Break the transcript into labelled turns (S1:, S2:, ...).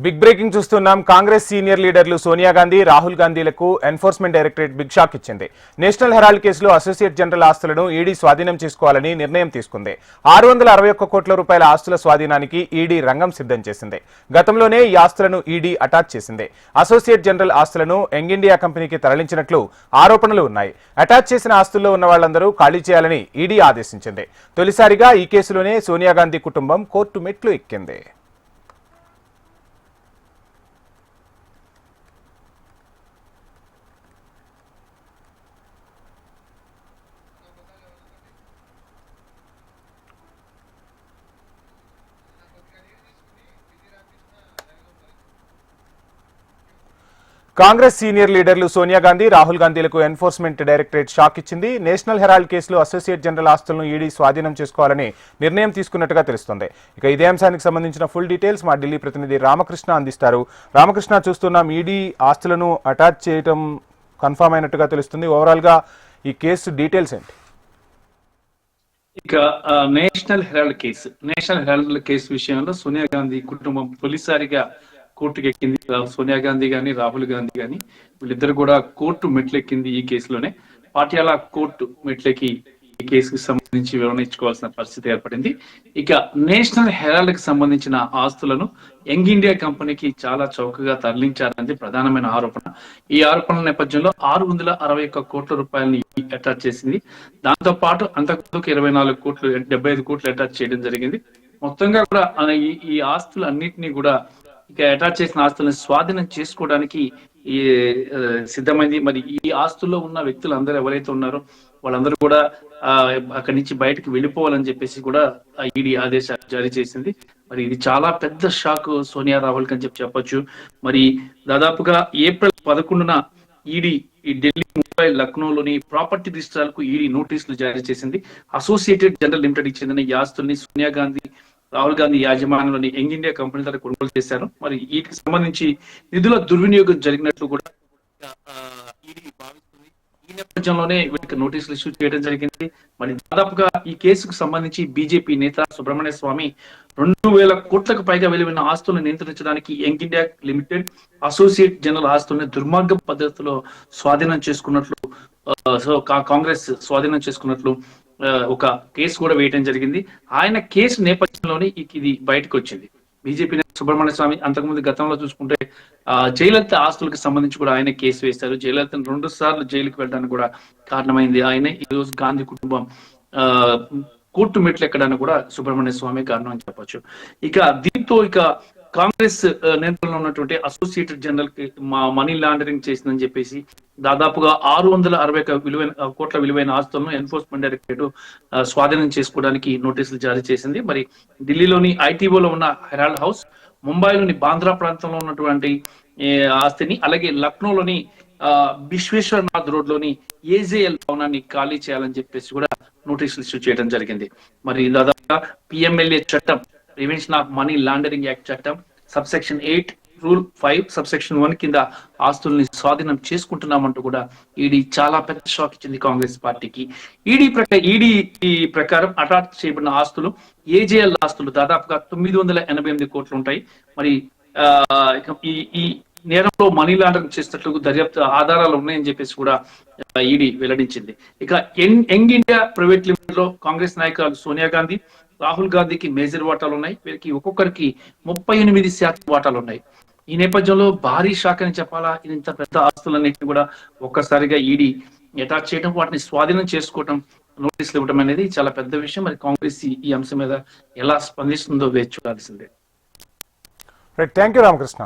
S1: Big breaking చూస్తున్నాం. Congress senior లీడర్లు సోనియా గాంధీ, రాహుల్ గాంధీలకు ఎన్ఫోర్స్మెంట్ డైరెక్టరేట్ బిగ్ షాక్ ఇచ్చింది. నేషనల్ హెరాల్డ్ కేసులో అసోసియేట్ జనరల్ ఆస్తులను ఈడీ స్వాధీనం చేసుకోవాలని నిర్ణయం తీసుకుంది. 661 కోట్ల రూపాయల ఆస్తుల స్వాధీనానికి ఈడీ రంగం సిద్ధం చేసింది. గతంలోనే ఈ ఆస్తులను ఈడీ అటాచ్ చేసింది. అసోసియేట్ జనరల్ ఆస్తులను యంగ్ ఇండియా కంపెనీకి తరలించినట్లు ఆరోపణలు ఉన్నాయి. అటాచ్ చేసిన ఆస్తుల్లో ఉన్న వాళ్లందరూ ఖాళీ చేయాలని ఈడీ ఆదేశించింది. తొలిసారిగా ఈ కేసులోనే సోనియా గాంధీ కుటుంబం కోర్టు మెట్లు ఎక్కింది. కాంగ్రెస్ సీనియర్ లీడర్లు సోనియా గాంధీ, రాహుల్ గాంధీలకు ఎన్ఫోర్స్మెంట్ డైరెక్టరేట్ షాక్ ఇచ్చింది. నేషనల్ హెరాల్డ్ కేసులో అసోసియేట్ జనరల్ ఆస్తులను ఈడీ స్వాధీనం చేసుకోవాలని నిర్ణయం తీసుకున్నట్టుగా తెలుస్తోంది. ఇక ఇదే అంశానికి సంబంధించిన ఫుల్ డీటెయిల్స్ మా ఢిల్లీ ప్రతినిధి రామకృష్ణ అందిస్తారు. రామకృష్ణ, చూస్తున్నాం ఈడీ ఆస్తులను అటాచ్ చేయడం కన్ఫర్మ్ అయినట్టుగా తెలుస్తుంది. ఓవరాల్ గా ఈ కేసు డీటెయిల్స్ ఏంటి?
S2: ఇక నేషనల్ హెరాల్డ్ కేసు విషయంలో సోనియా గాంధీ కుటుంబం తొలిసారిగా కోర్టుకు ఎక్కింది. సోనియా గాంధీ గాని, రాహుల్ గాంధీ గాని వీళ్ళిద్దరు కూడా కోర్టు మెట్లెక్కింది ఈ కేసులోనే. పాటియాలా కోర్టు మెట్లెక్కి ఈ కేసుకు సంబంధించి వివరణ ఇచ్చుకోవాల్సిన పరిస్థితి ఏర్పడింది. ఇక నేషనల్ హెరాల్డ్ కి సంబంధించిన ఆస్తులను యంగ్ ఇండియా కంపెనీకి చాలా చౌకగా తరలించారనేది ప్రధానమైన ఆరోపణ. ఈ ఆరోపణల నేపథ్యంలో 661 కోట్ల రూపాయలని అటాచ్ చేసింది. దాంతో పాటు అంతకుముందుకు 24 కోట్లు 75 కోట్లు అటాచ్ చేయడం జరిగింది. మొత్తంగా కూడా ఈ ఆస్తులు అన్నింటినీ కూడా ఇక అటాచ్ చేసిన ఆస్తులను స్వాధీనం చేసుకోవడానికి ఈ సిద్ధమైంది. మరి ఈ ఆస్తుల్లో ఉన్న వ్యక్తులు అందరూ ఎవరైతే ఉన్నారో వాళ్ళందరూ కూడా అక్కడి నుంచి బయటకు వెళ్ళిపోవాలని చెప్పేసి కూడా ఈడీ ఆదేశాలు జారీ చేసింది. మరి ఇది చాలా పెద్ద షాక్ సోనియా, రాహుల్ అని చెప్పొచ్చు. మరి దాదాపుగా ఏప్రిల్ 11న ఈడీ ఈ ఢిల్లీ, ముంబై, లక్నోలోని ప్రాపర్టీ రిజిస్ట్రార్లకు ఈడీ నోటీసులు జారీ చేసింది. అసోసియేటెడ్ జనరల్ లిమిటెడ్ కి చెందిన ఈ ఆస్తుల్ని సోనియా గాంధీ, రాహుల్ గాంధీ యాజమాన్యంలోని యంగ్ ఇండియా కంపెనీ ద్వారా కొనుగోలు చేశారు. మరి వీటికి సంబంధించి నిధుల దుర్వినియోగం జరిగినట్లు కూడా ఈడీ భావిస్తుంది. ఈ నేపథ్యంలోనే వీటికి నోటీసులు ఇష్యూ చేయడం జరిగింది. మరి దాదాపుగా ఈ కేసుకు సంబంధించి బీజేపీ నేత సుబ్రహ్మణ్య స్వామి 2000 కోట్లకు పైగా విలువైన ఆస్తులను నియంత్రించడానికి young India limited, associate general ఆస్తుల్ని దుర్మార్గ పద్ధతిలో స్వాధీనం చేసుకున్నట్లు కాంగ్రెస్ స్వాధీనం చేసుకున్నట్లు ఒక కేసు కూడా వేయడం జరిగింది. ఆయన కేసు నేపథ్యంలోనే ఇది బయటకు వచ్చింది. బీజేపీ నేత సుబ్రహ్మణ్య స్వామి అంతకుముందు గతంలో చూసుకుంటే జయలలిత ఆస్తులకు సంబంధించి కూడా ఆయన కేసు వేశారు. జయలలితను 2 సార్లు జైలుకి వెళ్ళడానికి కూడా కారణమైంది ఆయన. ఈ రోజు గాంధీ కుటుంబం కోర్టు మెట్లు ఎక్కడానికి కూడా సుబ్రహ్మణ్య స్వామి కారణం అని చెప్పొచ్చు. ఇక దీంతో కాంగ్రెస్ నియంత్రణలో ఉన్నటువంటి అసోసియేటెడ్ జనరల్ కి మనీ లాండరింగ్ చేసిందని చెప్పేసి దాదాపుగా 661 కోట్ల విలువైన ఆస్తులను ఎన్ఫోర్స్మెంట్ డైరెక్టరేట్ స్వాధీనం చేసుకోవడానికి నోటీసులు జారీ చేసింది. మరి ఢిల్లీలోని ఐటీఓలో ఉన్న హెరాల్డ్ హౌస్, ముంబైలోని బాంద్రా ప్రాంతంలో ఉన్నటువంటి ఆస్తిని, అలాగే లక్నోలోని విశ్వేశ్వరనాథ్ రోడ్ లోని ఏజేఎల్ భవనాన్ని ఖాళీ చేయాలని చెప్పేసి కూడా నోటీసులు ఇష్యూ చేయడం జరిగింది. మరి దాదాపుగా పిఎంఎల్ఏ చట్టం, prevention of money laundering act చట్టం సబ్సెక్షన్ 8 రూల్ 5 సబ్సెక్షన్ 1 కింద ఆస్తుల్ని స్వాధీనం చేసుకుంటున్నామంటూ కూడా ఈడీ చాలా పెద్ద షాక్ ఇచ్చింది కాంగ్రెస్ పార్టీకి. ఈడీ ప్రకారం అటాచ్ చేయబడిన ఆస్తులు, ఏజేఎల్ ఆస్తులు దాదాపుగా 988 కోట్లు ఉంటాయి. మరి ఈ నేరంలో మనీ లాండరింగ్ చేసినట్లు దర్యాప్తు ఆధారాలు ఉన్నాయని చెప్పేసి కూడా ఈడీ వెల్లడించింది. ఇక యంగ్ ఇండియా ప్రైవేట్ లిమిటెడ్ లో కాంగ్రెస్ నాయకులు సోనియా గాంధీ, రాహుల్ గాంధీకి మేజర్ వాటాలు ఉన్నాయి. వీరికి ఒక్కొక్కరికి 38% వాటాలు ఉన్నాయి. ఈ నేపథ్యంలో భారీ షాక్ అని చెప్పాలా. ఇంత పెద్ద ఆస్తులన్నింటినీ కూడా ఒక్కసారిగా ఈడీ అటాచ్ చేయడం, వాటిని స్వాధీనం చేసుకోవడం, నోటీసులు ఇవ్వడం అనేది చాలా పెద్ద విషయం. మరి కాంగ్రెస్ ఈ అంశం మీద ఎలా స్పందిస్తుందో వేచి చూడాల్సిందే.
S1: Thank you Ramakrishna.